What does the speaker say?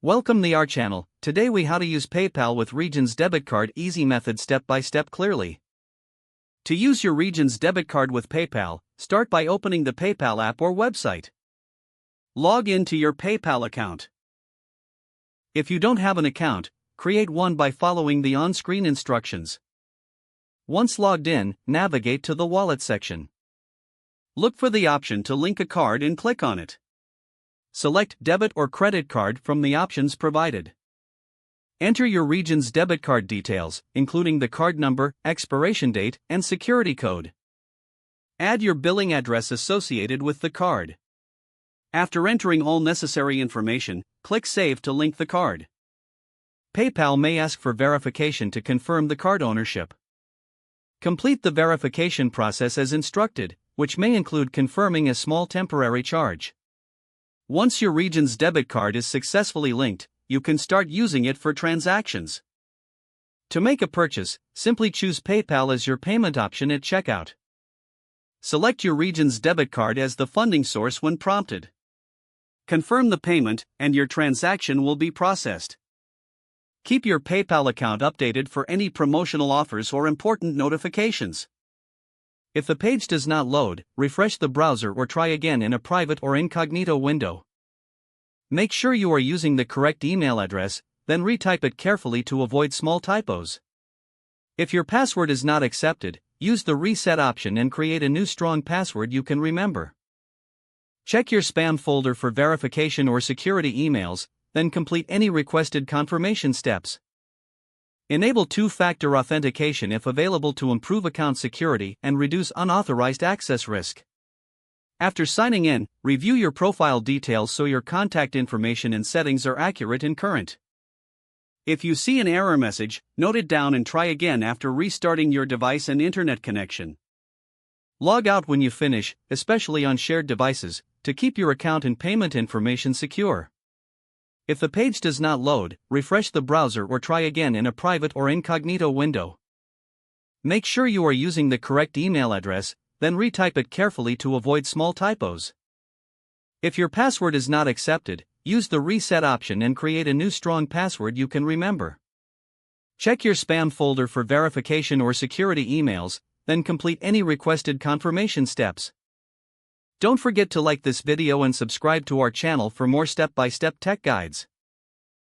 Welcome to our channel. Today we how to use PayPal with Regions debit card easy method step by step clearly. To use your Regions debit card with PayPal, start by opening the PayPal app or website. Log in to your PayPal account. If you don't have an account, create one by following the on-screen instructions. Once logged in, navigate to the Wallet section. Look for the option to link a card and click on it. Select Debit or Credit Card from the options provided. Enter your Regions debit card details, including the card number, expiration date, and security code. Add your billing address associated with the card. After entering all necessary information, click Save to link the card. PayPal may ask for verification to confirm the card ownership. Complete the verification process as instructed, which may include confirming a small temporary charge. Once your Regions debit card is successfully linked, you can start using it for transactions. To make a purchase, simply choose PayPal as your payment option at checkout. Select your Regions debit card as the funding source when prompted. Confirm the payment, and your transaction will be processed. Keep your PayPal account updated for any promotional offers or important notifications. If the page does not load, refresh the browser or try again in a private or incognito window. Make sure you are using the correct email address, then retype it carefully to avoid small typos. If your password is not accepted, use the reset option and create a new strong password you can remember. Check your spam folder for verification or security emails, then complete any requested confirmation steps. Enable two-factor authentication if available to improve account security and reduce unauthorized access risk. After signing in, review your profile details so your contact information and settings are accurate and current. If you see an error message, note it down and try again after restarting your device and internet connection. Log out when you finish, especially on shared devices, to keep your account and payment information secure. If the page does not load, refresh the browser or try again in a private or incognito window. Make sure you are using the correct email address, then retype it carefully to avoid small typos. If your password is not accepted, use the reset option and create a new strong password you can remember. Check your spam folder for verification or security emails, then complete any requested confirmation steps. Don't forget to like this video and subscribe to our channel for more step-by-step tech guides.